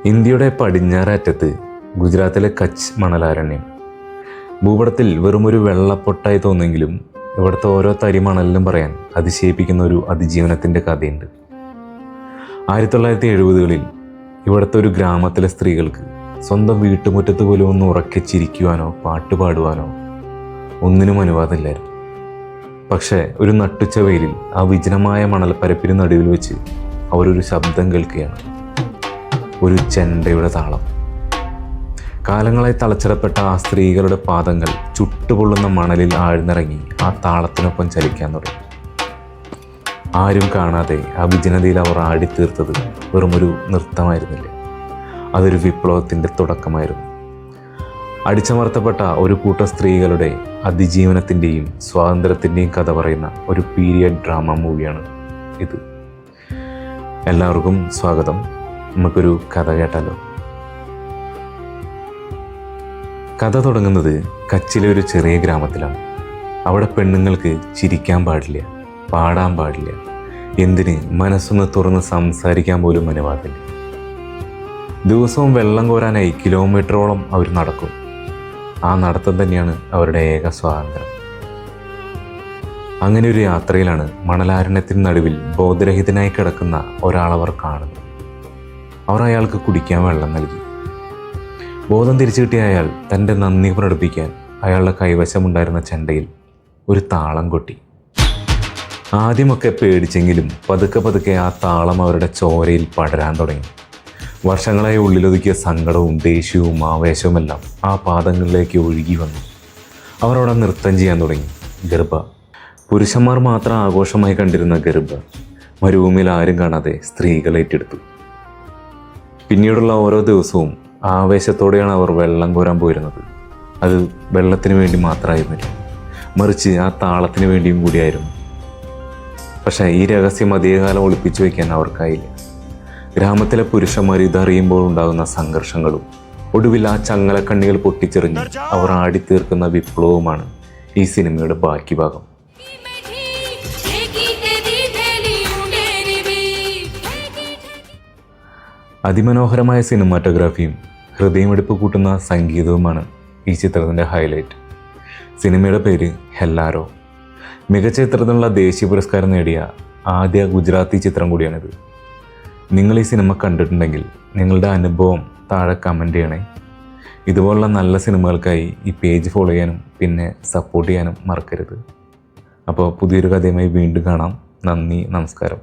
ഇന്ത്യയുടെ പടിഞ്ഞാററ്റത്ത് ഗുജറാത്തിലെ കച്ച് മണലാരണ്യം. ഭൂപടത്തിൽ വെറുമൊരു വെള്ളപ്പൊട്ടായി തോന്നുമെങ്കിലും ഇവിടുത്തെ ഓരോ തരി മണലിലും പറയാൻ അതിശയിപ്പിക്കുന്ന ഒരു അതിജീവനത്തിൻ്റെ കഥയുണ്ട്. 1970-കളിൽ ഇവിടുത്തെ ഒരു ഗ്രാമത്തിലെ സ്ത്രീകൾക്ക് സ്വന്തം വീട്ടുമുറ്റത്ത് പോലും ഒന്ന് ഉറക്കെ ചിരിക്കുവാനോ പാട്ട് പാടുവാനോ ഒന്നിനും അനുവാദമില്ലായിരുന്നു. പക്ഷേ ഒരു നട്ടുച്ച വെയിലിൽ ആ വിജനമായ മണൽപ്പരപ്പിന് നടുവിൽ വെച്ച് അവരൊരു ശബ്ദം കേൾക്കുകയാണ്. ഒരു ചെണ്ടയുടെ താളം. കാലങ്ങളായി തളച്ചിടപ്പെട്ട ആ സ്ത്രീകളുടെ പാദങ്ങൾ ചുട്ടുപൊള്ളുന്ന മണലിൽ ആഴ്ന്നിറങ്ങി ആ താളത്തിനൊപ്പം ചലിക്കാൻ തുടങ്ങി. ആരും കാണാതെ ആ വിജനതയിൽ അവർ ആടിത്തീർത്തത് വെറുമൊരു നൃത്തമായിരുന്നില്ല, അതൊരു വിപ്ലവത്തിൻ്റെ തുടക്കമായിരുന്നു. അടിച്ചമർത്തപ്പെട്ട ഒരു കൂട്ടം സ്ത്രീകളുടെ അതിജീവനത്തിൻ്റെയും സ്വാതന്ത്ര്യത്തിൻ്റെയും കഥ പറയുന്ന ഒരു പീരിയഡ് ഡ്രാമ മൂവിയാണ് ഇത്. എല്ലാവർക്കും സ്വാഗതം. നമുക്കൊരു കഥ കേട്ടാലോ. കഥ തുടങ്ങുന്നത് കച്ചിലെ ഒരു ചെറിയ ഗ്രാമത്തിലാണ്. അവിടെ പെണ്ണുങ്ങൾക്ക് ചിരിക്കാൻ പാടില്ല, പാടാൻ പാടില്ല, എന്തിന് മനസ്സൊന്ന് തുറന്ന് സംസാരിക്കാൻ പോലും അനുവാദമില്ല. ദിവസവും വെള്ളം കോരാനായി കിലോമീറ്ററോളം അവർ നടക്കും. ആ നടത്തം തന്നെയാണ് അവരുടെ ഏക സ്വാതന്ത്ര്യം. അങ്ങനെ ഒരു യാത്രയിലാണ് മണലാരണ്യത്തിന് നടുവിൽ ബോധരഹിതനായി കിടക്കുന്ന ഒരാളവർ കാണുന്നത്. അവർ അയാൾക്ക് കുടിക്കാൻ വെള്ളം നൽകി. ബോധം തിരിച്ചു കിട്ടിയ അയാൾ തൻ്റെ നന്ദി പ്രകടിപ്പിക്കാൻ അയാളുടെ കൈവശമുണ്ടായിരുന്ന ചെണ്ടയിൽ ഒരു താളം കൊട്ടി. ആദ്യമൊക്കെ പേടിച്ചെങ്കിലും പതുക്കെ പതുക്കെ ആ താളം അവരുടെ ചോരയിൽ പടരാൻ തുടങ്ങി. വർഷങ്ങളായി ഉള്ളിലൊതുക്കിയ സങ്കടവും ദേഷ്യവും ആവേശവുമെല്ലാം ആ പാദങ്ങളിലേക്ക് ഒഴുകി വന്നു. അവർ അവിടെ നൃത്തം ചെയ്യാൻ തുടങ്ങി. ഗർഭ, പുരുഷന്മാർ മാത്രം ആഘോഷമായി കണ്ടിരുന്ന ഗർഭ മരുഭൂമിയിൽ ആരും കാണാതെ സ്ത്രീകൾ ഏറ്റെടുത്തു. പിന്നീടുള്ള ഓരോ ദിവസവും ആവേശത്തോടെയാണ് അവർ വെള്ളം കോരാൻ പോയിരുന്നത്. അത് വെള്ളത്തിന് വേണ്ടി മാത്രമായിരുന്നില്ല, മറിച്ച് ആ താളത്തിന് വേണ്ടിയും കൂടിയായിരുന്നു. പക്ഷേ ഈ രഹസ്യം അധികകാലം ഒളിപ്പിച്ചു വയ്ക്കാൻ അവർക്കായില്ല. ഗ്രാമത്തിലെ പുരുഷന്മാർ ഇതറിയുമ്പോൾ ഉണ്ടാകുന്ന സംഘർഷങ്ങളും ഒടുവിൽ ആ ചങ്ങലക്കണ്ണികൾ പൊട്ടിച്ചെറിഞ്ഞ് അവർ ആടിത്തീർക്കുന്ന വിപ്ലവവുമാണ് ഈ സിനിമയുടെ ബാക്കി ഭാഗം. അതിമനോഹരമായ സിനിമാറ്റോഗ്രാഫിയും ഹൃദയമെടുപ്പ് കൂട്ടുന്ന സംഗീതവുമാണ് ഈ ചിത്രത്തിൻ്റെ ഹൈലൈറ്റ്. സിനിമയുടെ പേര് ഹെല്ലാരോ. മികച്ച ചിത്രത്തിനുള്ള ദേശീയ പുരസ്കാരം നേടിയ ആദ്യ ഗുജറാത്തി ചിത്രം കൂടിയാണിത്. നിങ്ങൾ ഈ സിനിമ കണ്ടിട്ടുണ്ടെങ്കിൽ നിങ്ങളുടെ അനുഭവം താഴെ കമൻറ്റ് ചെയ്യണേ. ഇതുപോലുള്ള നല്ല സിനിമകൾക്കായി ഈ പേജ് ഫോളോ ചെയ്യാനും പിന്നെ സപ്പോർട്ട് ചെയ്യാനും മറക്കരുത്. അപ്പോൾ പുതിയൊരു കഥയുമായി വീണ്ടും കാണാം. നന്ദി, നമസ്കാരം.